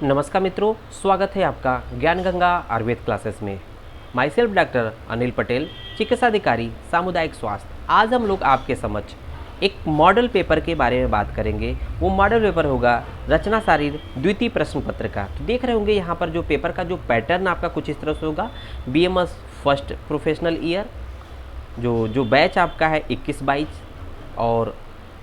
नमस्कार मित्रों, स्वागत है आपका ज्ञान गंगा आयुर्वेद क्लासेस में। My self doctor Anil Patel, चिकित्साधिकारी सामुदायिक स्वास्थ्य। आज हम लोग आपके समक्ष एक मॉडल पेपर के बारे में बात करेंगे। वो मॉडल पेपर होगा रचना शारीर द्वितीय प्रश्न पत्र का। तो देख रहे होंगे यहाँ पर जो पेपर का जो पैटर्न आपका कुछ इस तरह से होगा। BMS फर्स्ट प्रोफेशनल ईयर जो बैच आपका है 21-22, और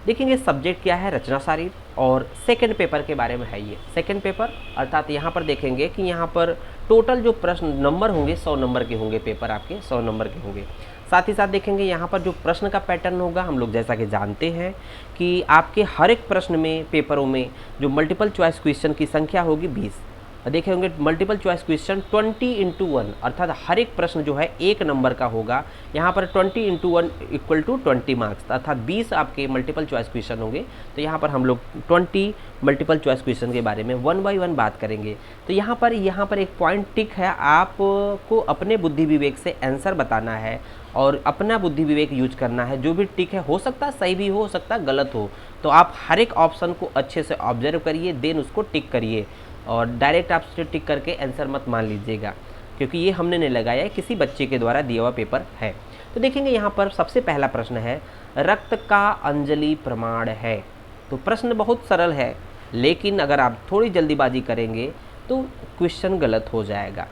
देखेंगे सब्जेक्ट क्या है, रचना शारीर। और सेकंड पेपर के बारे में है ये सेकंड पेपर, अर्थात यहाँ पर देखेंगे कि यहाँ पर टोटल जो प्रश्न नंबर होंगे 100 नंबर के होंगे, पेपर आपके 100 नंबर के होंगे। साथ ही साथ देखेंगे यहाँ पर जो प्रश्न का पैटर्न होगा, हम लोग जैसा कि जानते हैं कि आपके हर एक प्रश्न में पेपरों में जो मल्टीपल चॉइस क्वेश्चन की संख्या होगी 20। देखे होंगे मल्टीपल चॉइस क्वेश्चन 20x1, अर्थात हर एक प्रश्न जो है 1 नंबर का होगा। यहाँ पर 20x1 = 20 मार्क्स, अर्थात 20 आपके मल्टीपल चॉइस क्वेश्चन होंगे। तो यहाँ पर हम लोग 20 मल्टीपल चॉइस क्वेश्चन के बारे में 1 बाय 1 बात करेंगे। तो यहाँ पर एक पॉइंट टिक है, आपको अपने बुद्धि विवेक से आंसर बताना है और अपना बुद्धि विवेक यूज करना है। जो भी टिक है, हो सकता है सही भी हो सकता है गलत हो, तो आप हर एक ऑप्शन को अच्छे से ऑब्जर्व करिए, देन उसको टिक करिए और डायरेक्ट आप उसे टिक करके आंसर मत मान लीजिएगा, क्योंकि ये हमने नहीं लगाया है, किसी बच्चे के द्वारा दिया हुआ पेपर है। तो देखेंगे यहाँ पर सबसे पहला प्रश्न है, रक्त का अंजलि प्रमाण है। तो प्रश्न बहुत सरल है, लेकिन अगर आप थोड़ी जल्दीबाजी करेंगे तो क्वेश्चन गलत हो जाएगा,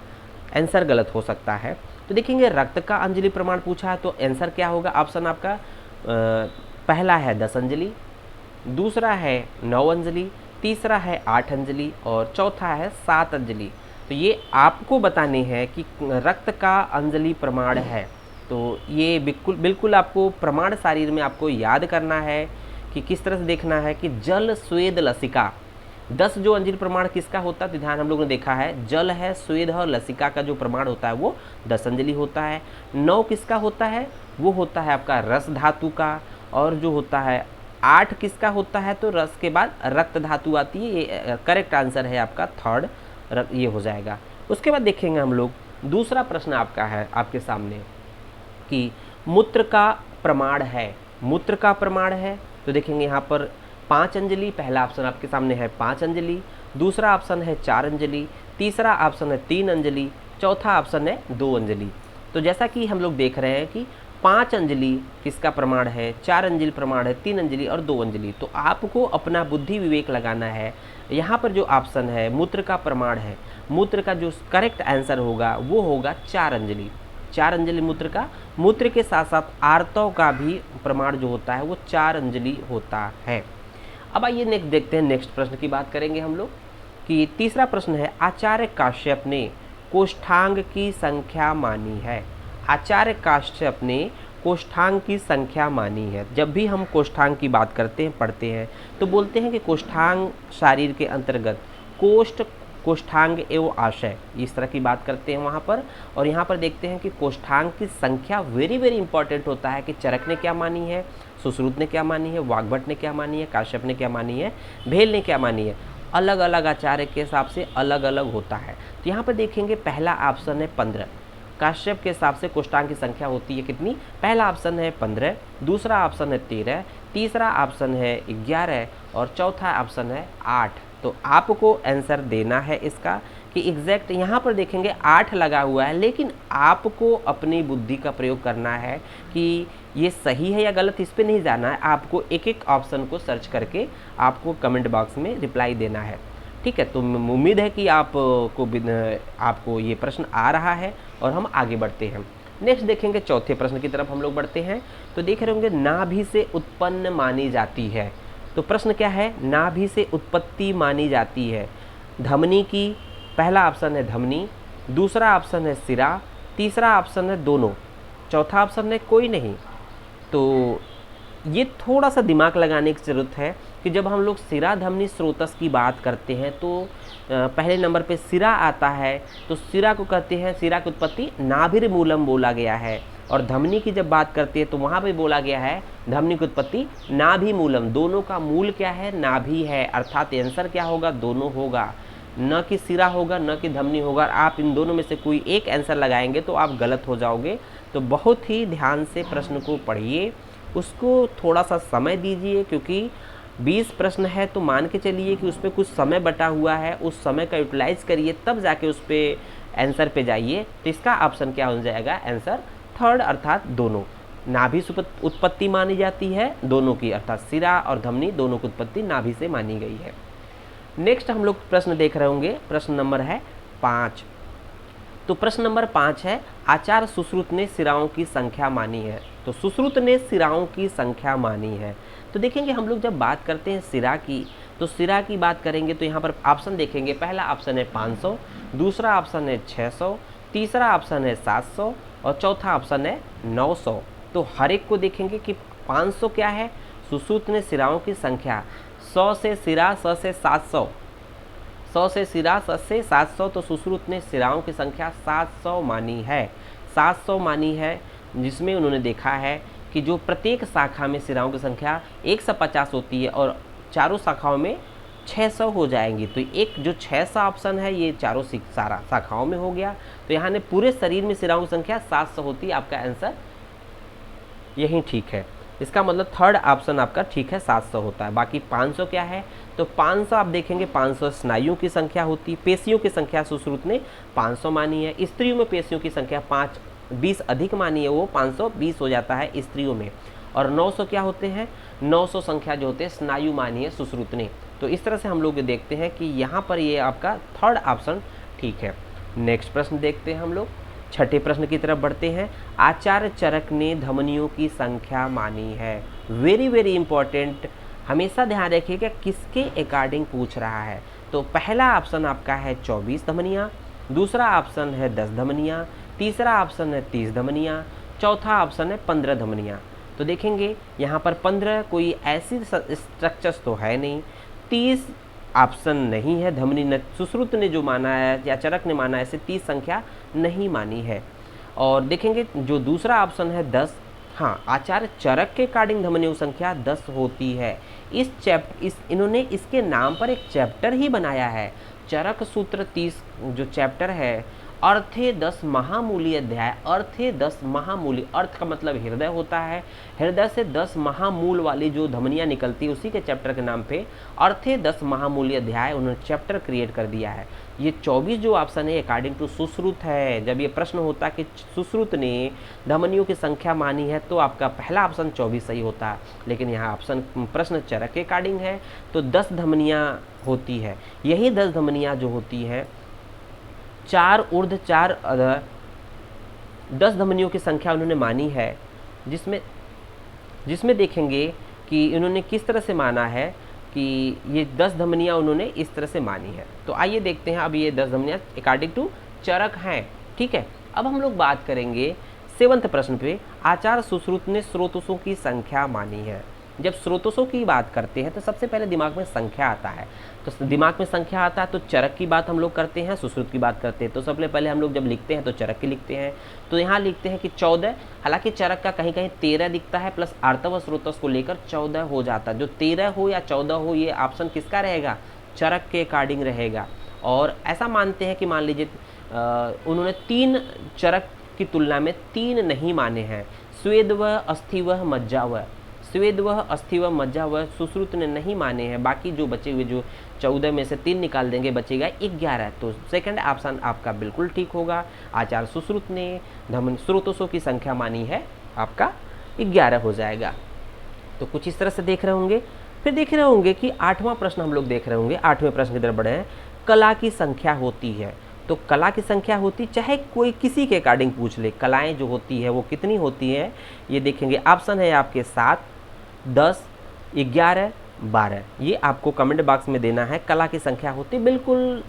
आंसर गलत हो सकता है। तो देखेंगे रक्त का अंजलि प्रमाण पूछा है, तो आंसर क्या होगा। ऑप्शन आपका पहला है 10 अंजलि, दूसरा है 9 अंजलि, तीसरा है 8 अंजलि और चौथा है 7 अंजलि। तो ये आपको बताने हैं कि रक्त का अंजलि प्रमाण है। तो ये बिल्कुल आपको प्रमाण शारीर में आपको याद करना है कि किस तरह से देखना है कि जल स्वेद लसिका। 10 जो अंजलि प्रमाण किसका होता है, तो ध्यान हम लोगों ने देखा है जल है, स्वेद और लसिका का जो प्रमाण होता है वो 10 अंजलि होता है। 9 किसका होता है, वो होता है आपका रस धातु का। और जो होता है 8 किसका होता है, तो रस के बाद रक्त धातु आती है। ये करेक्ट आंसर है आपका थर्ड, ये हो जाएगा। उसके बाद देखेंगे हम लोग दूसरा प्रश्न आपका है आपके सामने कि मूत्र का प्रमाण है। मूत्र का प्रमाण है, तो देखेंगे यहाँ पर 5 अंजलि, पहला ऑप्शन आपके सामने है 5 अंजलि, दूसरा ऑप्शन है 4 अंजलि, तीसरा ऑप्शन है 3 अंजलि, चौथा ऑप्शन है 2 अंजलि। तो जैसा कि हम लोग देख रहे हैं कि 5 अंजलि किसका प्रमाण है, 4 अंजलि प्रमाण है, 3 अंजलि और 2 अंजलि। तो आपको अपना बुद्धि विवेक लगाना है। यहाँ पर जो ऑप्शन है मूत्र का प्रमाण है, मूत्र का जो करेक्ट आंसर होगा वो होगा 4 अंजलि। 4 अंजलि मूत्र का, मूत्र के साथ साथ आर्तव का भी प्रमाण जो होता है वो 4 अंजलि होता है। अब आइए नेक्स्ट देखते हैं, नेक्स्ट प्रश्न की बात करेंगे हम लोग कि तीसरा प्रश्न है, आचार्य काश्यप ने कोष्ठांग की संख्या मानी है। आचार्य काश्यप ने कोष्ठांग की संख्या मानी है। जब भी हम कोष्ठांग की बात करते हैं, पढ़ते हैं, तो बोलते हैं कि कोष्ठांग शारीर के अंतर्गत कोष्ठ, कोष्ठांग एवं आशय, इस तरह की बात करते हैं वहाँ पर। और यहाँ पर देखते हैं कि कोष्ठांग की संख्या वेरी इंपॉर्टेंट होता है कि चरक ने क्या मानी है, सुश्रुत ने क्या मानी है, वाग्भट ने क्या मानी है, काश्यप ने क्या मानी है, भेल ने क्या मानी है। अलग अलग आचार्य के हिसाब से अलग अलग होता है। तो यहाँ पर देखेंगे पहला ऑप्शन है 15। काश्यप के हिसाब से कोष्ठांग की संख्या होती है कितनी, पहला ऑप्शन है 15, दूसरा ऑप्शन है 13, तीसरा ऑप्शन है 11 और चौथा ऑप्शन है 8। तो आपको आंसर देना है इसका कि एग्जैक्ट, यहाँ पर देखेंगे 8 लगा हुआ है, लेकिन आपको अपनी बुद्धि का प्रयोग करना है कि ये सही है या गलत, इस पर नहीं जाना है। आपको एक एक ऑप्शन को सर्च करके आपको कमेंट बॉक्स में रिप्लाई देना है, ठीक है। तो उम्मीद है कि आपको ये प्रश्न आ रहा है और हम आगे बढ़ते हैं। नेक्स्ट देखेंगे चौथे प्रश्न की तरफ हम लोग बढ़ते हैं। तो देख रहे होंगे नाभि से उत्पन्न मानी जाती है। तो प्रश्न क्या है, नाभि से उत्पत्ति मानी जाती है धमनी की। पहला ऑप्शन है धमनी, दूसरा ऑप्शन है सिरा, तीसरा ऑप्शन है दोनों, चौथा ऑप्शन है कोई नहीं। तो ये थोड़ा सा दिमाग लगाने की ज़रूरत है कि जब हम लोग सिरा धमनी स्रोतस की बात करते हैं तो पहले नंबर पे सिरा आता है। तो सिरा को कहते हैं, सिरा की उत्पत्ति नाभिर मूलम बोला गया है। और धमनी की जब बात करते हैं तो वहाँ पे बोला गया है धमनी की उत्पत्ति नाभि मूलम, दोनों का मूल क्या है, नाभि है। अर्थात आंसर क्या होगा, दोनों होगा, न कि सिरा होगा न कि धमनी होगा। आप इन दोनों में से कोई एक आंसर लगाएंगे तो आप गलत हो जाओगे। तो बहुत ही ध्यान से प्रश्न को पढ़िए, उसको थोड़ा सा समय दीजिए, क्योंकि 20 प्रश्न है तो मान के चलिए कि उसमें कुछ समय बटा हुआ है, उस समय का यूटिलाइज करिए तब जाके उस पे आंसर पे जाइए। तो इसका ऑप्शन क्या हो जाएगा, आंसर थर्ड अर्थात दोनों। नाभि से उत्पत्ति मानी जाती है दोनों की, अर्थात सिरा और धमनी दोनों की उत्पत्ति नाभि से मानी गई है। नेक्स्ट हम लोग प्रश्न देख रहे होंगे, प्रश्न नंबर है 5। तो प्रश्न नंबर 5 है, आचार्य सुश्रुत ने सिराओं की संख्या मानी है। तो सुश्रुत ने सिराओं की संख्या मानी है। तो देखेंगे हम लोग जब बात करते हैं सिरा की, तो सिरा की बात करेंगे तो यहाँ पर ऑप्शन देखेंगे, पहला ऑप्शन है 500, दूसरा ऑप्शन है 600, तीसरा ऑप्शन है 700 और चौथा ऑप्शन है 900। तो हर एक को देखेंगे कि 500 क्या है, सुश्रुत ने सिराओं की संख्या 100 से सिरा 100 से 700, 100 से सिरा 100 से 700, तो सुश्रुत ने सिराओं की संख्या 700 मानी है। 700 मानी है, जिसमें उन्होंने देखा है कि जो प्रत्येक शाखा में सिराओं की संख्या 150 होती है और चारों शाखाओं में 600 हो जाएंगी। तो एक जो 600 ऑप्शन है ये चारों सारा शाखाओं में हो गया। तो यहाँ ने पूरे शरीर में सिराओं की संख्या 700 होती है। आपका आंसर यही ठीक है। इसका मतलब थर्ड ऑप्शन आपका ठीक है, 700 होता है। बाकी 500 क्या है, तो 500 आप देखेंगे 500 स्नायुओं की संख्या होती है। पेशियों की संख्या सुश्रुत ने 500 मानी है। स्त्रियों में पेशियों की संख्या 20 अधिक मानी है, वो 520 हो जाता है स्त्रियों में। और 900 क्या होते हैं, 900 संख्या जो होते हैं स्नायु मानी है सुश्रुत ने। तो इस तरह से हम लोग देखते हैं कि यहाँ पर ये आपका थर्ड ऑप्शन ठीक है। नेक्स्ट प्रश्न देखते हैं हम लोग, छठे प्रश्न की तरफ बढ़ते हैं। आचार्य चरक ने धमनियों की संख्या मानी है। वेरी वेरी इंपॉर्टेंट, हमेशा ध्यान रखिएगा किसके अकॉर्डिंग पूछ रहा है। तो पहला ऑप्शन आपका है 24 धमनियाँ, दूसरा ऑप्शन है 10 धमनियाँ, तीसरा ऑप्शन है 30 धमनियाँ, चौथा ऑप्शन है 15 धमनियाँ। तो देखेंगे यहाँ पर 15 कोई ऐसी स्ट्रक्चर्स तो है नहीं, 30 ऑप्शन नहीं है। धमनी ने सुश्रुत ने जो माना है या चरक ने माना है, ऐसे 30 संख्या नहीं मानी है। और देखेंगे जो दूसरा ऑप्शन है 10, हाँ आचार्य चरक के अकॉर्डिंग धमनियों की संख्या 10 होती है। इन्होंने इसके नाम पर एक चैप्टर ही बनाया है, चरक सूत्र 30 जो चैप्टर है। अर्थे 10 महामूली अध्याय, अर्थे 10 महामूली, अर्थ का मतलब हृदय होता है, हृदय से 10 महामूल वाली जो धमनियाँ निकलती है उसी के चैप्टर के नाम पे अर्थे 10 महामूली अध्याय उन्होंने चैप्टर क्रिएट कर दिया है। ये 24 जो ऑप्शन है अकॉर्डिंग टू सुश्रुत है। जब ये प्रश्न होता कि सुश्रुत ने धमनियों की संख्या मानी है तो आपका पहला ऑप्शन 24 सही होता है, लेकिन यहाँ ऑप्शन प्रश्न चरक के अकॉर्डिंग है तो 10 धमनियाँ होती है। यही 10 धमनियाँ जो होती है 4 ऊर्ध्व 4 अधर 10 धमनियों की संख्या उन्होंने मानी है, जिसमें देखेंगे कि इन्होंने किस तरह से माना है कि ये 10 धमनियाँ उन्होंने इस तरह से मानी है। तो आइए देखते हैं अब ये 10 धमनियाँ अकॉर्डिंग टू चरक हैं, ठीक है। अब हम लोग बात करेंगे 7वें प्रश्न पे, आचार्य सुश्रुत ने स्रोतों की संख्या मानी है। जब स्रोतों की बात करते हैं तो सबसे पहले दिमाग में संख्या आता है। तो दिमाग में संख्या आता है तो चरक की बात हम लोग करते हैं, सुश्रुत की बात करते हैं। तो सबसे पहले हम लोग जब लिखते हैं तो चरक की लिखते हैं। तो यहाँ लिखते हैं कि 14, हालांकि चरक का कहीं कहीं 13 दिखता है प्लस आर्तव स्रोतस को लेकर 14 हो जाता है। जो 13 हो या 14 हो, ये ऑप्शन किसका रहेगा, चरक के अकॉर्डिंग रहेगा। और ऐसा मानते हैं कि मान लीजिए उन्होंने 3 चरक की तुलना में 3 नहीं माने हैं, स्वेद व अस्थि व मज्जा व, स्वेद व अस्थि व मज्जा व सुश्रुत ने नहीं माने हैं। बाकी जो बचे हुए जो 14 में से 3 निकाल देंगे बचेगा 11। तो सेकंड ऑप्शन आपका बिल्कुल ठीक होगा, आचार्य सुश्रुत ने धमन स्रोतों की संख्या मानी है, आपका 11 हो जाएगा। तो कुछ इस तरह से देख रहे होंगे। फिर देख रहे होंगे कि 8वां प्रश्न हम लोग देख रहे होंगे। 8वें प्रश्न की तरफ बढ़े हैं, कला की संख्या होती है। तो कला की संख्या होती, चाहे कोई किसी के अकॉर्डिंग पूछ ले, कलाएं जो होती है वो कितनी होती है, ये देखेंगे। ऑप्शन है आपके 7, 10, 11, 12। ये आपको कमेंट बॉक्स में देना है। कला की संख्या होती, बिल्कुल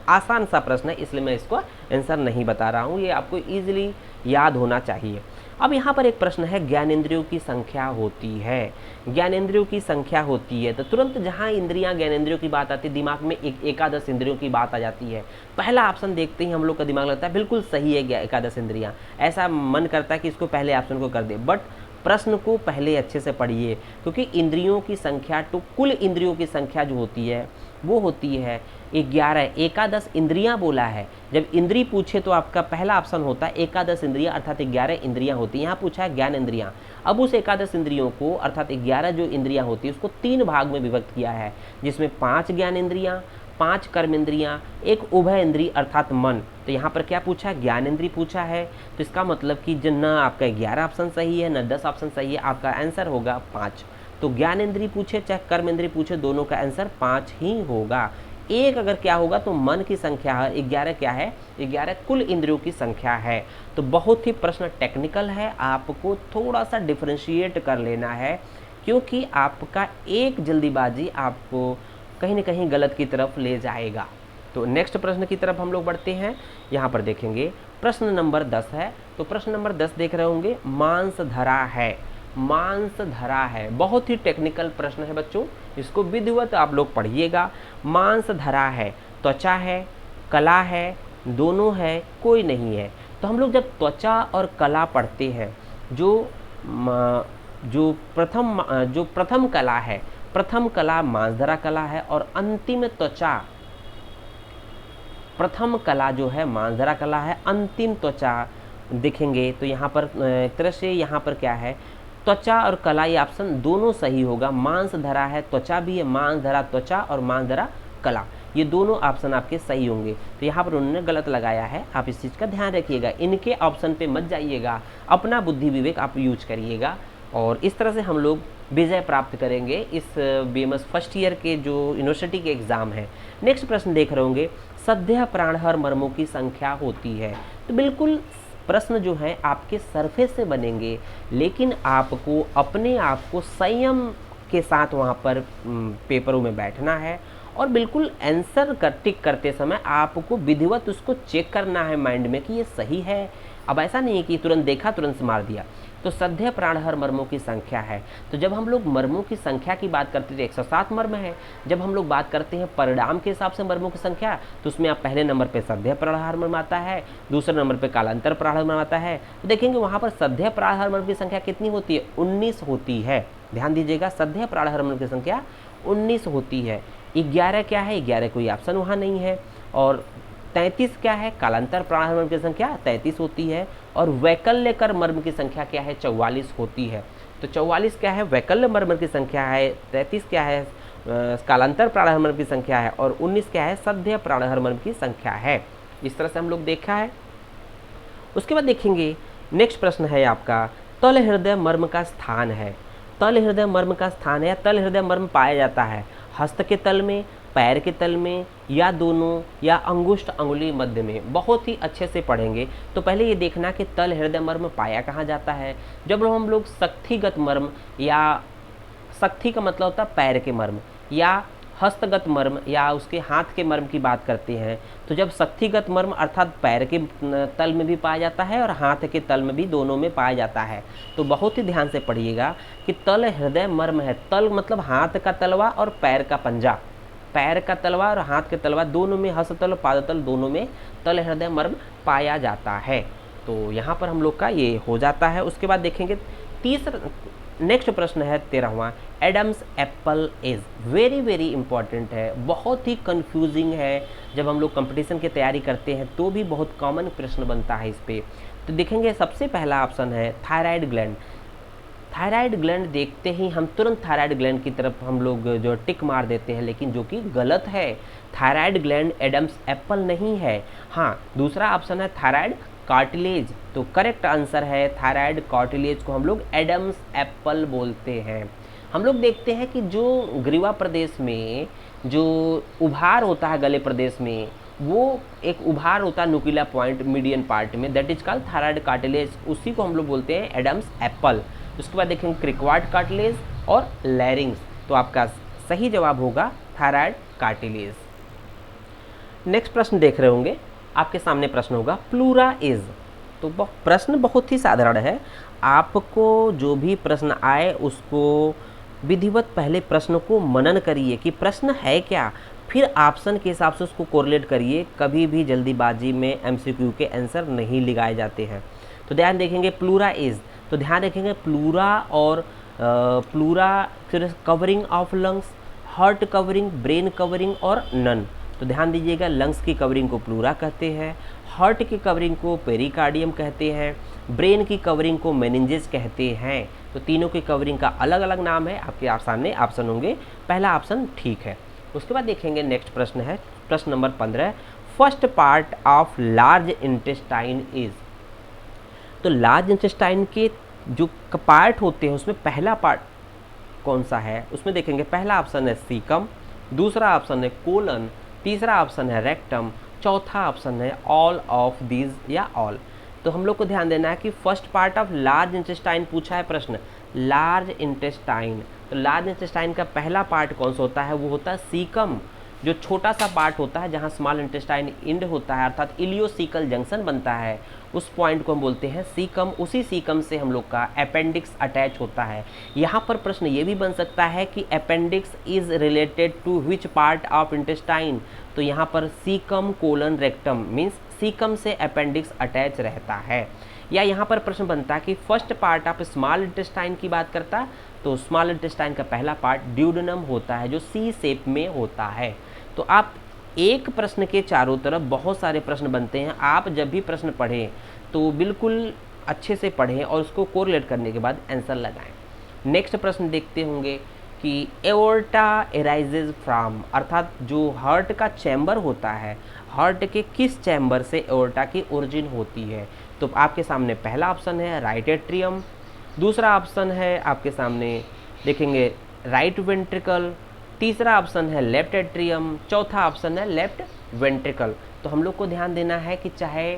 आसान सा प्रश्न है, इसलिए मैं इसको आंसर नहीं बता रहा हूँ, ये आपको ईजिली याद होना चाहिए। अब यहाँ पर एक प्रश्न है, ज्ञानेंद्रियों की संख्या होती है। ज्ञानेंद्रियों की संख्या होती है तो तुरंत जहाँ इंद्रियाँ ज्ञानेंद्रियों की बात आती है दिमाग में एकादश इंद्रियों की बात आ जाती है। पहला ऑप्शन देखते ही हम लोग का दिमाग लगता है बिल्कुल सही है एकादश इंद्रियाँ, ऐसा मन करता है कि इसको पहले ऑप्शन को कर दे। बट प्रश्न को पहले अच्छे से पढ़िए, क्योंकि इंद्रियों की संख्या तो कुल इंद्रियों की संख्या जो होती है वो होती है 11। एकादश इंद्रियां बोला है, जब इंद्री पूछे तो आपका पहला ऑप्शन होता है एकादश इंद्रियां, अर्थात 11 इंद्रियां होती हैं। यहाँ पूछा है ज्ञान इंद्रियां। अब उस एकादश इंद्रियों को अर्थात 11 जो इंद्रियां होती है उसको 3 भाग में विभक्त किया है, जिसमें 5 ज्ञान इंद्रियां, 5 कर्म इंद्रियां, एक उभय इंद्रिय अर्थात मन। तो यहाँ पर क्या पूछा है, ज्ञान इंद्रिय पूछा है। तो इसका मतलब कि न आपका 11 ऑप्शन सही है न 10 ऑप्शन सही है, आपका आंसर होगा 5। तो ज्ञान इंद्रिय पूछे चाहे कर्म इंद्रिय पूछे, दोनों का आंसर 5 ही होगा। एक अगर क्या होगा तो मन की संख्या है, 11 क्या है, 11 कुल इंद्रियों की संख्या है। तो बहुत ही प्रश्न टेक्निकल है, आपको थोड़ा सा डिफ्रेंशिएट कर लेना है, क्योंकि आपका एक जल्दीबाजी आपको कहीं ना कहीं गलत की तरफ ले जाएगा। तो नेक्स्ट प्रश्न की तरफ हम लोग बढ़ते हैं। यहाँ पर देखेंगे प्रश्न नंबर 10 है। तो प्रश्न नंबर 10 देख रहे होंगे, मांस धरा है। मांस धरा है बहुत ही टेक्निकल प्रश्न है बच्चों, इसको विधिवत आप लोग पढ़िएगा। मांस धरा है, त्वचा है, कला है, दोनों है, कोई नहीं है। तो हम लोग जब त्वचा और कला पढ़ते हैं, जो प्रथम कला है, प्रथम कला मांस धरा कला है, और अंतिम त्वचा, प्रथम कला जो है मांस धरा कला है, अंतिम त्वचा देखेंगे तो यहाँ पर एक तरह से यहाँ पर क्या है, त्वचा और कला, ये ऑप्शन दोनों सही होगा। मांस धरा है, त्वचा भी है, मांस धरा त्वचा और मांस धरा कला, ये दोनों ऑप्शन आपके सही होंगे। तो यहाँ पर उन्होंने गलत लगाया है, आप इस चीज़ का ध्यान रखिएगा, इनके ऑप्शन पे मत जाइएगा, अपना बुद्धि विवेक आप यूज करिएगा। और इस तरह से हम लोग विजय प्राप्त करेंगे इस बीएमएस फर्स्ट ईयर के जो यूनिवर्सिटी के एग्ज़ाम है। नेक्स्ट प्रश्न देख रहे होंगे, सद्य प्राणहर मर्मों की संख्या होती है। तो बिल्कुल प्रश्न जो है आपके सरफेस से बनेंगे, लेकिन आपको अपने आप को संयम के साथ वहाँ पर पेपरों में बैठना है, और बिल्कुल आंसर टिक करते समय आपको विधिवत उसको चेक करना है माइंड में कि ये सही है। अब ऐसा नहीं है कि तुरंत देखा तुरंत मार दिया। तो सद्य प्राणहर मर्मों की संख्या है। तो जब हम लोग मर्मों की संख्या की बात करते थे 107 मर्म है। जब हम लोग बात करते हैं परिणाम के हिसाब से मर्मों की संख्या, तो उसमें आप पहले नंबर पे सद्य प्राणहर मर्म आता है, दूसरे नंबर पे कालांतर प्राणहर मर्म आता है। तो देखेंगे वहाँ पर सद्य प्राणहर मर्म की संख्या कितनी होती है, 19 होती है। ध्यान दीजिएगा, सद्य प्राणहर मर्म की संख्या 19 होती है। 11 क्या है, 11 कोई ऑप्शन वहाँ नहीं है। और 33 क्या है, कालांतर प्राणहर मर्म की संख्या 33 होती है। और वैकल्यकर मर्म की संख्या क्या है, 44 होती है। तो 44 क्या है, वैकल्य मर्म की संख्या है, 33 क्या है, कालांतर प्राणहर मर्म की संख्या है, और 19 क्या है, सद्य प्राणहर मर्म की संख्या है। इस तरह से हम लोग देखा है। उसके बाद देखेंगे नेक्स्ट प्रश्न है आपका, तल हृदय मर्म का स्थान है। तल हृदय मर्म का स्थान है, या तल हृदय मर्म पाया जाता है हस्त के तल में, पैर के तल में, या दोनों, या अंगुष्ठ अंगुली मध्य में। बहुत ही अच्छे से पढ़ेंगे। तो पहले ये देखना कि तल हृदय मर्म पाया कहाँ जाता है। जब हम लोग शक्तिगत मर्म, या शक्ति का मतलब होता है पैर के मर्म, या हस्तगत मर्म, या उसके हाथ के मर्म की बात करते हैं, तो जब शक्तिगत मर्म अर्थात पैर के तल में भी पाया जाता है और हाथ के तल में भी, दोनों में पाया जाता है। तो बहुत ही ध्यान से पढ़िएगा कि तल हृदय मर्म है। तल मतलब हाथ का तलवा और पैर का पंजा, पैर का तलवा और हाथ के तलवा दोनों में, हस्ततल पादतल दोनों में तल हृदय मर्म पाया जाता है। तो यहाँ पर हम लोग का ये हो जाता है। उसके बाद देखेंगे नेक्स्ट प्रश्न है 13वां, Adam's apple is. Very very important है, बहुत ही कंफ्यूजिंग है। जब हम लोग कंपटीशन की तैयारी करते हैं तो भी बहुत कॉमन प्रश्न बनता है इस पे। तो देखेंगे सबसे पहला ऑप्शन है थायराइड ग्लैंड। थायराइड ग्लैंड देखते ही हम तुरंत थायराइड ग्लैंड की तरफ हम लोग जो टिक मार देते हैं, लेकिन जो कि गलत है। थायराइड ग्लैंड एडम्स एप्पल नहीं है। हाँ, दूसरा ऑप्शन है थायराइड कार्टिलेज। तो करेक्ट आंसर है थायराइड कार्टिलेज को हम लोग एडम्स एप्पल बोलते हैं। हम लोग देखते हैं कि जो ग्रीवा प्रदेश में जो उभार होता है गले प्रदेश में, वो एक उभार होता है नुकीला पॉइंट मीडियन पार्ट में, that is called thyroid cartilage. उसी को हम लोग बोलते हैं एडम्स एप्पल। उसके बाद देखेंगे क्रिकवार्ड कार्टिलेज और लैरिंग्स। तो आपका सही जवाब होगा थायराइड कार्टिलेज। नेक्स्ट प्रश्न देख रहे होंगे, आपके सामने प्रश्न होगा प्लूरा इज। तो प्रश्न बहुत ही साधारण है। आपको जो भी प्रश्न आए उसको विधिवत पहले प्रश्न को मनन करिए कि प्रश्न है क्या, फिर ऑप्शन के हिसाब से उसको कोरिलेट करिए। कभी भी जल्दीबाजी में एमसीक्यू के आंसर नहीं लगाए जाते हैं। तो ध्यान देखेंगे प्लूरा इज, तो ध्यान रखेंगे प्लूरा और प्लूरा, फिर covering of lungs, heart covering, brain covering और नन। तो ध्यान दीजिएगा, लंग्स की कवरिंग को प्लूरा कहते हैं, हार्ट की कवरिंग को पेरिकार्डियम कहते हैं, ब्रेन की कवरिंग को मेनिंजेस कहते हैं। तो तीनों की कवरिंग का अलग अलग नाम है, आपके सामने ऑप्शन होंगे, पहला ऑप्शन ठीक है। उसके बाद देखेंगे नेक्स्ट प्रश्न है प्रश्न number 15, first part of large intestine is. तो लार्ज इंटेस्टाइन के जो पार्ट होते हैं उसमें पहला पार्ट कौन सा है, उसमें देखेंगे पहला ऑप्शन है सीकम, दूसरा ऑप्शन है कोलन, तीसरा ऑप्शन है रेक्टम, चौथा ऑप्शन है ऑल ऑफ दीज या ऑल। तो हम लोग को ध्यान देना है कि first part of large intestine पूछा है प्रश्न, लार्ज इंटेस्टाइन। तो लार्ज इंटेस्टाइन का पहला पार्ट कौन सा होता है, वो होता है सीकम, जो छोटा सा पार्ट होता है जहाँ स्मॉल इंटेस्टाइन इंड होता है, अर्थात इलियोसिकल जंक्शन बनता है, उस पॉइंट को हम बोलते हैं सीकम। उसी सीकम से हम लोग का अपेंडिक्स अटैच होता है। यहाँ पर प्रश्न ये भी बन सकता है कि appendix is related to which part of intestine. तो यहाँ पर caecum colon rectum means caecum से अपेंडिक्स अटैच रहता है। या यहाँ पर प्रश्न बनता है कि first part of small intestine की बात करता है, तो स्मॉल इंटेस्टाइन का पहला पार्ट ड्यूडेनम होता है जो सी शेप में होता है। तो आप एक प्रश्न के चारों तरफ बहुत सारे प्रश्न बनते हैं। आप जब भी प्रश्न पढ़ें तो बिल्कुल अच्छे से पढ़ें और उसको कोरिलेट करने के बाद आंसर लगाएं। नेक्स्ट प्रश्न देखते होंगे कि एओर्टा एराइजेज फ्रॉम, अर्थात जो हार्ट का चैम्बर होता है, हार्ट के किस चैम्बर से एओर्टा की ओरिजिन होती है। तो आपके सामने पहला ऑप्शन है राइट एट्रियम, दूसरा ऑप्शन है आपके सामने देखेंगे राइट वेंट्रिकल, तीसरा ऑप्शन है लेफ्ट एट्रियम, चौथा ऑप्शन है लेफ्ट वेंट्रिकल। तो हम लोग को ध्यान देना है कि चाहे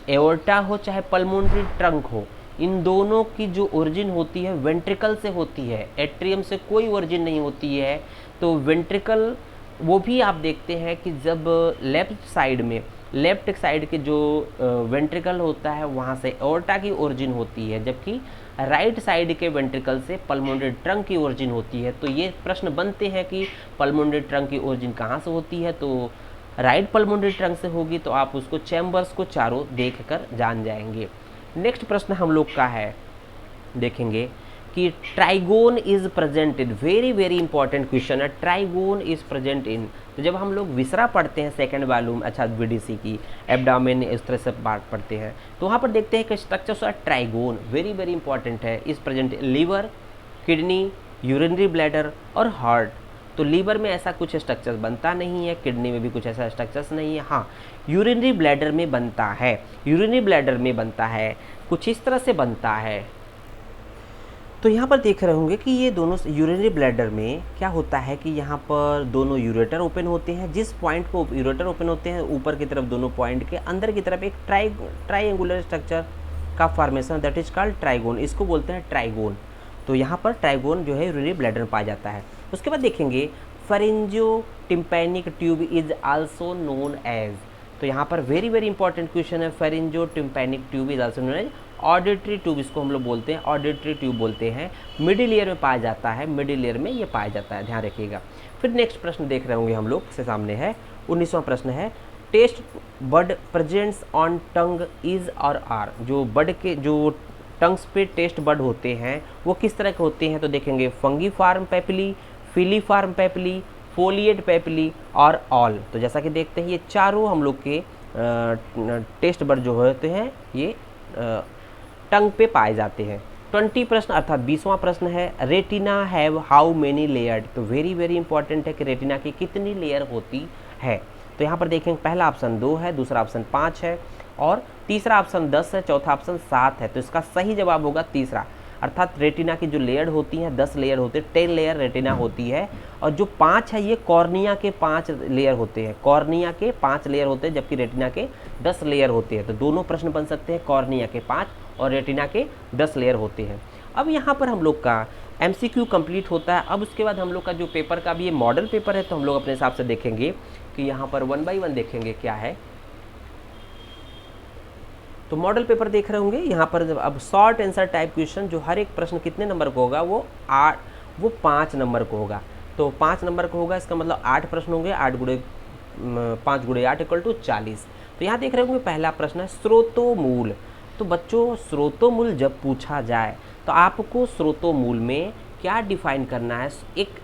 एओर्टा हो चाहे पल्मोनरी ट्रंक हो, इन दोनों की जो ओरिजिन होती है वेंट्रिकल से होती है, एट्रियम से कोई ओरिजिन नहीं होती है। तो वेंट्रिकल वो भी आप देखते हैं कि जब लेफ्ट साइड के जो वेंट्रिकल होता है वहाँ से एओर्टा की ओरिजिन होती है, जबकि राइट साइड के वेंट्रिकल से पल्मोनरी ट्रंक की ओरिजिन होती है। तो ये प्रश्न बनते हैं कि पल्मोनरी ट्रंक की ओरिजिन कहाँ से होती है, तो राइट पल्मोनरी ट्रंक से होगी। तो आप उसको चैम्बर्स को चारों देख कर जान जाएंगे। नेक्स्ट प्रश्न हम लोग का है, देखेंगे कि trigon is presented, very very important question है, ट्राइगोन इज प्रेजेंट इन। तो जब हम लोग विसरा पढ़ते हैं सेकंड वॉल्यूम, अच्छा बीडीसी की एब्डामेन इस तरह से पार्ट पढ़ते हैं, तो वहाँ पर देखते हैं कि structure trigone very very important है, is present liver, kidney, urinary bladder और हार्ट। तो लीवर में ऐसा कुछ स्ट्रक्चर्स बनता नहीं है, किडनी में भी कुछ ऐसा स्ट्रक्चर्स नहीं है, हाँ यूरिनरी ब्लैडर में बनता है, यूरिनरी ब्लैडर में बनता है, कुछ इस तरह से बनता है। तो यहाँ पर देख रहे होंगे कि ये दोनों यूरिनरी ब्लैडर में क्या होता है कि यहाँ पर दोनों यूरेटर ओपन होते हैं, जिस पॉइंट को यूरेटर ओपन होते हैं ऊपर की तरफ दोनों पॉइंट के अंदर की तरफ एक ट्राइंगुलर स्ट्रक्चर का formation that is called trigon, इसको बोलते हैं ट्राइगोन। तो यहाँ पर ट्राइगोन जो है यूरिनरी ब्लैडर में पाया जाता है। उसके बाद देखेंगे pharyngotympanic tube is also known as. तो यहाँ पर वेरी वेरी इंपॉर्टेंट क्वेश्चन है, pharyngotympanic tube is also known as auditory tube, इसको हम लोग बोलते हैं ऑडिटरी ट्यूब बोलते हैं, मिडिल ईयर में पाया जाता है, मिडिल ईयर में ये पाया जाता है, ध्यान रखिएगा। फिर नेक्स्ट प्रश्न देख रहे होंगे हम लोग से सामने है 19वां प्रश्न है, taste bud presents on tongue is और आर। जो बड के जो टंग्स पे टेस्ट बड होते हैं वो किस तरह के होते हैं, तो देखेंगे फंगीफार्म पेपिली, फिलीफार्म पेपिली, फोलिएट पेपिली और ऑल। तो जैसा कि देखते हैं ये चारों हम लोग के टेस्ट बड जो होते हैं ये टंग पे पाए जाते हैं। 20 प्रश्न अर्थात 20वां प्रश्न है, retina have how many layered. तो वेरी वेरी इंपॉर्टेंट है कि रेटिना की कितनी लेयर होती है। तो यहाँ पर देखेंगे पहला ऑप्शन 2 है, दूसरा ऑप्शन 5 है और तीसरा ऑप्शन 10 है, चौथा ऑप्शन 7 है। तो इसका सही जवाब होगा तीसरा, अर्थात रेटिना की जो लेयर होती हैं 10 लेयर होते हैं, 10 लेयर रेटिना होती है। और जो 5 है ये कॉर्निया के 5 लेयर होते हैं, कॉर्निया के 5 लेयर होते हैं, जबकि रेटिना के 10 लेयर होते हैं। तो दोनों प्रश्न बन सकते हैं, कॉर्निया के 5 और रेटिना के 10 लेयर होते हैं। अब यहाँ पर हम लोग का MCQ कंप्लीट होता है। अब उसके बाद हम लोग का जो पेपर का भी ये मॉडल पेपर है, तो हम लोग अपने हिसाब से देखेंगे कि यहाँ पर 1 बाई 1 देखेंगे क्या है। तो मॉडल पेपर देख रहे होंगे यहाँ पर अब शॉर्ट आंसर टाइप क्वेश्चन, जो हर एक प्रश्न कितने नंबर को होगा, वो 5 नंबर को होगा। तो 5 नंबर को होगा, इसका मतलब 8 प्रश्न होंगे, 5 गुणे 8 = 40। तो यहाँ देख रहे होंगे पहला प्रश्न है स्रोतोमूल। तो बच्चों स्रोतोमूल जब पूछा जाए तो आपको स्रोतोमूल में क्या डिफाइन करना है,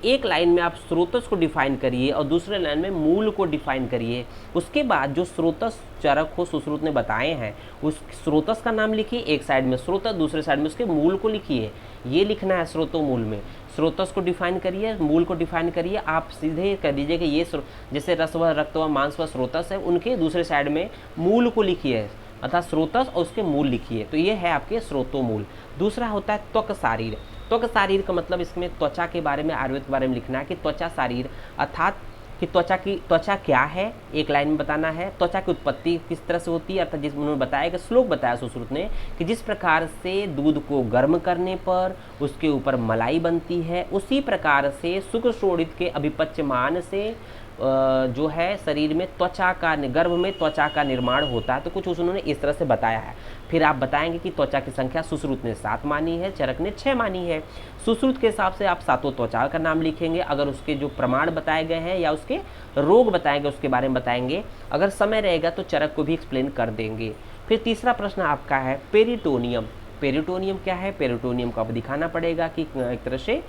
एक लाइन में आप स्रोतस को डिफाइन करिए और दूसरे लाइन में मूल को डिफाइन करिए। उसके बाद जो स्रोतस चरक हो सुश्रुत ने बताए हैं उस स्रोतस का नाम लिखिए, एक साइड में स्रोतस दूसरे साइड में उसके मूल को लिखिए। ये लिखना है स्रोतोमूल में, स्रोतस को डिफाइन करिए, मूल को डिफाइन करिए। आप सीधे कह दीजिए कि ये जैसे रस व रक्त व मांस व स्रोतस है, उनके दूसरे साइड में मूल को लिखिए, अर्थात स्रोतस और उसके मूल लिखिए। तो ये है आपके स्रोतोमूल। दूसरा होता है त्वक शारीर। त्वक शारीर का मतलब इसमें त्वचा के बारे में, आयुर्वेद के बारे में लिखना है कि त्वचा शारीर अर्थात कि त्वचा क्या है, एक लाइन में बताना है। त्वचा की उत्पत्ति किस तरह से होती है, अर्थात जिस उन्होंने बताया कि श्लोक बताया सुश्रुत ने कि जिस प्रकार से दूध को गर्म करने पर उसके ऊपर मलाई बनती है, उसी प्रकार से शुक्र शोणित के अभिपच्यमान से जो है शरीर में त्वचा का, गर्भ में त्वचा का निर्माण होता है। तो कुछ उन्होंने इस तरह से बताया है। फिर आप बताएंगे कि त्वचा की संख्या सुश्रुत ने 7 मानी है, चरक ने 6 मानी है। सुश्रुत के हिसाब से आप 7 त्वचा का नाम लिखेंगे, अगर उसके जो प्रमाण बताए गए हैं या उसके रोग बताएंगे उसके बारे में बताएंगे। अगर समय रहेगा तो चरक को भी एक्सप्लेन कर देंगे। फिर तीसरा प्रश्न आपका है पेरिटोनियम। पेरिटोनियम क्या है, पेरिटोनियम को आप दिखाना पड़ेगा कि एक तरह से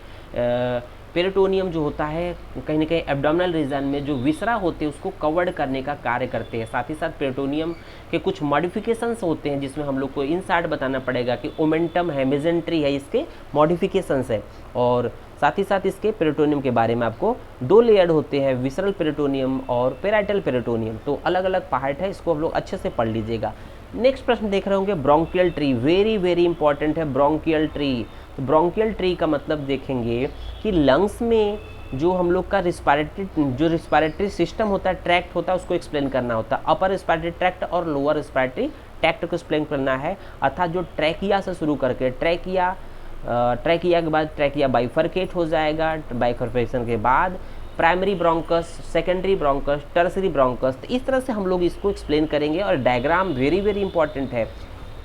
पेरिटोनियम जो होता है कहीं ना कहीं एब्डोमिनल रीजन में जो विसरा होते हैं उसको कवर्ड करने का कार्य करते हैं। साथ ही साथ पेरिटोनियम के कुछ मॉडिफिकेशंस होते हैं जिसमें हम लोग को इनसाइड बताना पड़ेगा कि ओमेंटम है, मेजेंट्री है, इसके मॉडिफिकेशंस है। और साथ ही साथ इसके पेरिटोनियम के बारे में आपको 2 लेयर्ड होते हैं, विसरल पेरिटोनियम और पेराइटल पेरिटोनियम। तो अलग अलग पार्ट है, इसको हम लोग अच्छे से पढ़ लीजिएगा। नेक्स्ट प्रश्न देख रहे होंगे bronchial tree, very very important है ब्रोंकियल ट्री। तो ब्रोंकियल ट्री का मतलब देखेंगे कि लंग्स में जो हम लोग का रिस्पायरेटरी सिस्टम होता है, ट्रैक्ट होता है, उसको एक्सप्लेन करना होता है। अपर रिस्पायरेटरी ट्रैक्ट और लोअर रिस्पायरेटरी ट्रैक्ट को एक्सप्लेन करना है, अर्थात जो ट्रैकिया से शुरू करके ट्रैकिया के बाद ट्रैकिया बाइफरकेट हो जाएगा, बाइफरकेशन के बाद primary bronchus, secondary bronchus, tertiary bronchus. तो इस तरह से हम लोग इसको एक्सप्लेन करेंगे और डायग्राम वेरी वेरी इंपॉर्टेंट है।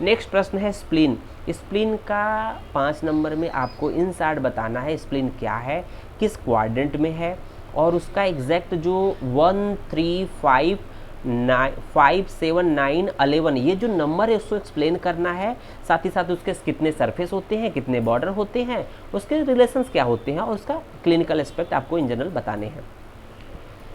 नेक्स्ट प्रश्न है स्प्लीन। स्प्लीन का 5 नंबर में आपको इनसाइड बताना है स्प्लीन क्या है, किस क्वाड्रेंट में है और उसका एग्जैक्ट जो 1, 3, 5, 7, 9, 11 ये जो नंबर है उसको एक्सप्लेन करना है। साथ ही साथ उसके कितने सरफेस होते हैं, कितने बॉर्डर होते हैं, उसके रिलेशंस क्या होते हैं और उसका क्लिनिकल एस्पेक्ट आपको इन जनरल बताने हैं।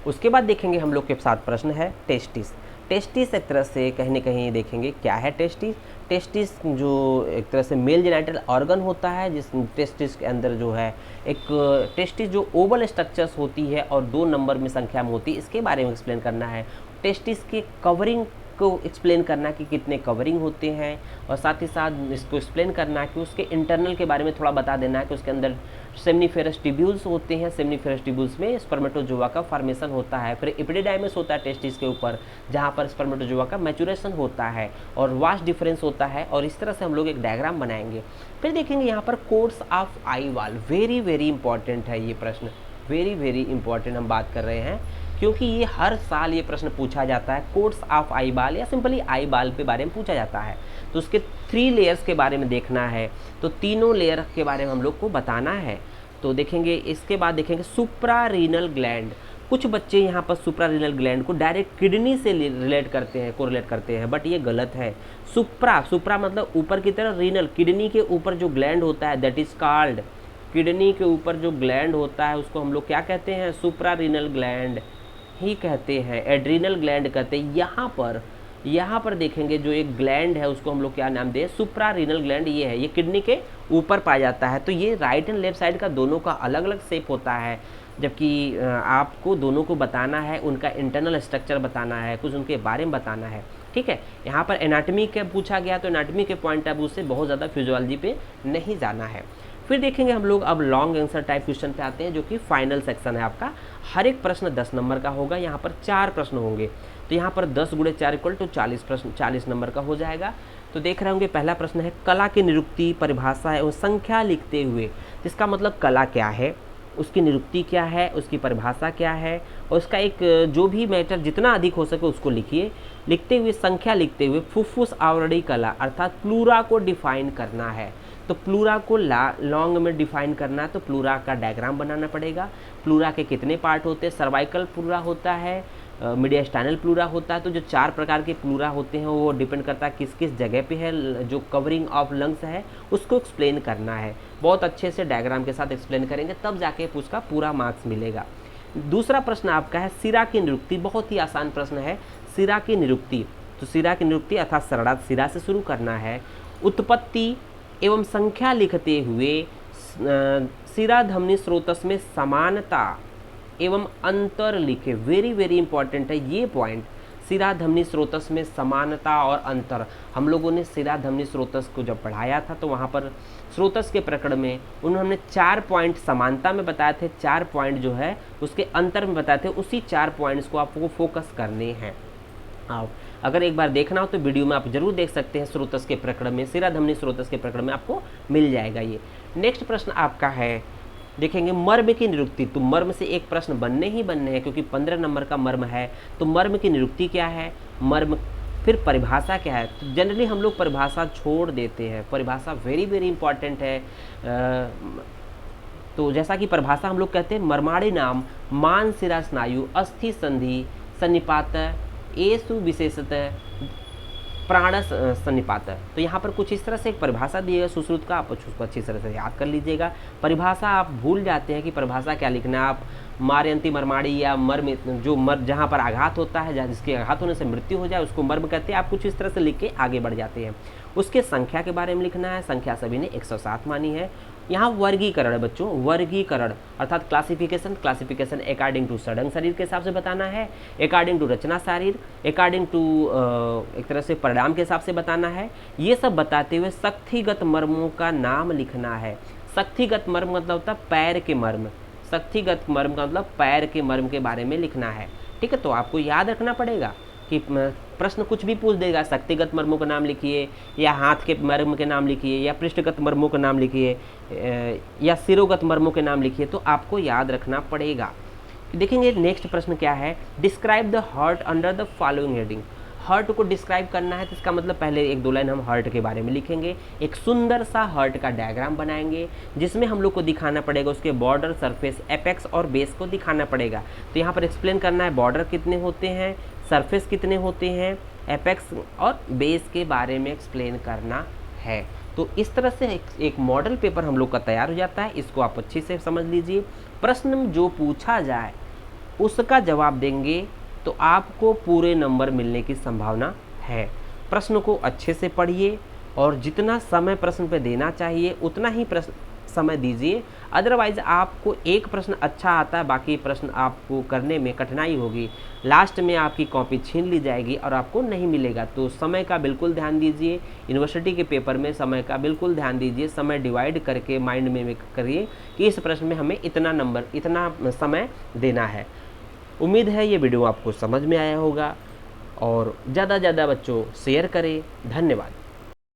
उसके बाद देखेंगे हम लोग के साथ प्रश्न है टेस्टिस। टेस्टिस एक तरह से कहीं ना कहीं देखेंगे क्या है टेस्टिस। टेस्टिस जो एक तरह से मेल जेनिटल ऑर्गन होता है, जिस टेस्टिस के अंदर जो है एक टेस्टिस जो ओवल स्ट्रक्चर्स होती है और 2 नंबर में संख्या में होती है, इसके बारे में एक्सप्लेन करना है। टेस्टिस के कवरिंग को एक्सप्लेन करना कि कितने कवरिंग होते हैं और साथ ही साथ इसको एक्सप्लेन करना कि उसके इंटरनल के बारे में थोड़ा बता देना है कि उसके अंदर सेमनीफेरस ट्यूब्यूल्स होते हैं, सेमनीफेरस ट्यूब्यूल्स में स्पर्मेटोजोआ का फॉर्मेशन होता है। फिर एपिडिडाइमस होता है टेस्टिस के ऊपर जहाँ पर स्पर्मेटोजोआ का मैचुरेशन होता है और वास्ट डिफरेंस होता है। और इस तरह से हम लोग एक डायग्राम बनाएंगे। फिर देखेंगे यहाँ पर कोर्स ऑफ आई वाल, वेरी वेरी इंपॉर्टेंट है ये प्रश्न, वेरी वेरी इंपॉर्टेंट हम बात कर रहे हैं क्योंकि ये हर साल ये प्रश्न पूछा जाता है। कोर्स ऑफ आई बाल या सिंपली आई बाल के बारे में पूछा जाता है। तो उसके 3 लेयर्स के बारे में देखना है, तो तीनों लेयर के बारे में हम लोग को बताना है। तो देखेंगे इसके बाद देखेंगे सुप्रारीनल ग्लैंड। कुछ बच्चे यहाँ पर सुप्रारीनल ग्लैंड को डायरेक्ट किडनी से रिलेट करते हैं, कोरिलेट करते हैं, बट ये गलत है। सुप्रा मतलब ऊपर की तरफ, रीनल किडनी के ऊपर जो ग्लैंड होता है दैट इज कॉल्ड, किडनी के ऊपर जो ग्लैंड होता है उसको हम लोग क्या कहते हैं, सुप्रारीनल ग्लैंड ही कहते हैं, एड्रीनल ग्लैंड कहते हैं। यहाँ पर देखेंगे जो एक ग्लैंड है उसको हम लोग क्या नाम दें, सुप्रारीनल ग्लैंड। ये है, ये किडनी के ऊपर पाया जाता है। तो ये राइट एंड लेफ्ट साइड का दोनों का अलग अलग शेप होता है, जबकि आपको दोनों को बताना है, उनका इंटरनल स्ट्रक्चर बताना है, कुछ उनके बारे में बताना है। ठीक है, यहाँ पर एनाटमी का पूछा गया तो एनाटमी के पॉइंट ऑफ व्यू से बहुत ज़्यादा फिजियोलॉजी पे नहीं जाना है। फिर देखेंगे हम लोग अब लॉन्ग आंसर टाइप क्वेश्चन पे आते हैं जो कि फाइनल सेक्शन है आपका। हर एक प्रश्न 10 नंबर का होगा। यहाँ पर 4 प्रश्न होंगे, तो यहाँ पर 10 × 4 = 40 प्रश्न, 40 नंबर का हो जाएगा। तो देख रहे होंगे पहला प्रश्न है कला की निरुक्ति, परिभाषा एवं संख्या लिखते हुए। इसका मतलब कला क्या है, उसकी निरुक्ति क्या है, उसकी परिभाषा क्या है और उसका एक जो भी मैटर जितना अधिक हो सके उसको लिखिए। लिखते हुए संख्या लिखते हुए फुफ्फुस आवरणी कला अर्थात प्लूरा को डिफाइन करना है। तो प्लूरा को लॉन्ग में डिफाइन करना है तो प्लूरा का डायग्राम बनाना पड़ेगा। प्लूरा के कितने पार्ट होते हैं, सर्वाइकल प्लूरा होता है, मीडियास्टाइनल प्लूरा होता है। तो जो 4 प्रकार के प्लूरा होते हैं वो डिपेंड करता है किस किस जगह पे है, जो कवरिंग ऑफ लंग्स है उसको एक्सप्लेन करना है। बहुत अच्छे से डायग्राम के साथ एक्सप्लेन करेंगे तब जाके उसका पूरा मार्क्स मिलेगा। दूसरा प्रश्न आपका है सिरा की निरुक्ति। बहुत ही आसान प्रश्न है, सिरा की निरुक्ति। तो सिरा की निरुक्ति अर्थात सरड़ा सिरा से शुरू करना है। उत्पत्ति एवं संख्या लिखते हुए सिरा धमनी स्रोतस में समानता एवं अंतर लिखे। वेरी वेरी इंपॉर्टेंट है ये पॉइंट, सिरा धमनी स्रोतस में समानता और अंतर। हम लोगों ने सिरा धमनी स्रोतस को जब पढ़ाया था तो वहाँ पर स्रोतस के प्रकरण में उन्होंने 4 पॉइंट समानता में बताए थे, 4 पॉइंट जो है उसके अंतर में बताए थे। उसी 4 पॉइंट्स को आपको फोकस करने हैं। आओ अगर एक बार देखना हो तो वीडियो में आप जरूर देख सकते हैं, स्रोतस के प्रकरण में, सिरा धमनी स्रोतस के प्रकरण में आपको मिल जाएगा ये। नेक्स्ट प्रश्न आपका है, देखेंगे मर्म की निरुक्ति। तो मर्म से एक प्रश्न बनने ही बनने हैं क्योंकि 15 नंबर का मर्म है। तो मर्म की निरुक्ति क्या है, मर्म फिर परिभाषा क्या है। तो जनरली हम लोग परिभाषा छोड़ देते हैं, परिभाषा वेरी वेरी इंपॉर्टेंट है। तो जैसा कि परिभाषा हम लोग कहते हैं, मर्माणी नाम मान सिरा स्नायु अस्थि संधि सन्निपात एसु विशेषतः प्राण सन्निपात। तो यहाँ पर कुछ इस तरह से एक परिभाषा दी है सुश्रुत का, आप उसको अच्छी तरह से याद कर लीजिएगा। परिभाषा आप भूल जाते हैं कि परिभाषा क्या लिखना है। आप मार्यंती मर्माणी या मर्म, जो जहाँ पर आघात होता है, जिसके आघात होने से मृत्यु हो जाए उसको मर्म कहते हैं। आप कुछ इस तरह से लिख के आगे बढ़ जाते हैं। उसके संख्या के बारे में लिखना है, संख्या सभी ने 107 मानी है। यहाँ वर्गीकरण है बच्चों, वर्गीकरण अर्थात क्लासिफिकेशन, क्लासिफिकेशन अकॉर्डिंग टू सड़ंग शरीर के हिसाब से बताना है, अकॉर्डिंग टू रचना शरीर, अकॉर्डिंग टू एक तरह से परिणाम के हिसाब से बताना है। ये सब बताते हुए शक्तिगत मर्मों का नाम लिखना है। शक्तिगत मर्म मतलब होता है पैर के मर्म, शक्तिगत मर्म का मतलब पैर के मर्म के बारे में लिखना है। ठीक है, तो आपको याद रखना पड़ेगा कि प्रश्न कुछ भी पूछ देगा, शक्तिगत मर्मों का नाम लिखिए या हाथ के मर्म के नाम लिखिए या पृष्ठगत मर्मों का नाम लिखिए या सिरोगत मर्मों के नाम लिखिए, तो आपको याद रखना पड़ेगा। देखेंगे नेक्स्ट प्रश्न क्या है, describe the heart under the following heading. Heart को डिस्क्राइब करना है तो इसका मतलब पहले 1-2 लाइन हम हार्ट के बारे में लिखेंगे। एक सुंदर सा हार्ट का डायग्राम बनाएंगे जिसमें हम लोग को दिखाना पड़ेगा उसके बॉर्डर, सरफेस, एपेक्स और बेस को दिखाना पड़ेगा। तो यहाँ पर एक्सप्लेन करना है बॉर्डर कितने होते हैं, सरफेस कितने होते हैं, एपेक्स और बेस के बारे में एक्सप्लेन करना है। तो इस तरह से एक मॉडल पेपर हम लोग का तैयार हो जाता है। इसको आप अच्छे से समझ लीजिए। प्रश्न जो पूछा जाए उसका जवाब देंगे तो आपको पूरे नंबर मिलने की संभावना है। प्रश्न को अच्छे से पढ़िए और जितना समय प्रश्न पे देना चाहिए उतना ही प्रश्न समय दीजिए। अदरवाइज आपको एक प्रश्न अच्छा आता है, बाकी प्रश्न आपको करने में कठिनाई होगी, लास्ट में आपकी कॉपी छीन ली जाएगी और आपको नहीं मिलेगा। तो समय का बिल्कुल ध्यान दीजिए। यूनिवर्सिटी के पेपर में समय का बिल्कुल ध्यान दीजिए। समय डिवाइड करके माइंड में करिए कि इस प्रश्न में हमें इतना नंबर, इतना समय देना है। उम्मीद है ये वीडियो आपको समझ में आया होगा और ज़्यादा से ज़्यादा बच्चों शेयर करें। धन्यवाद।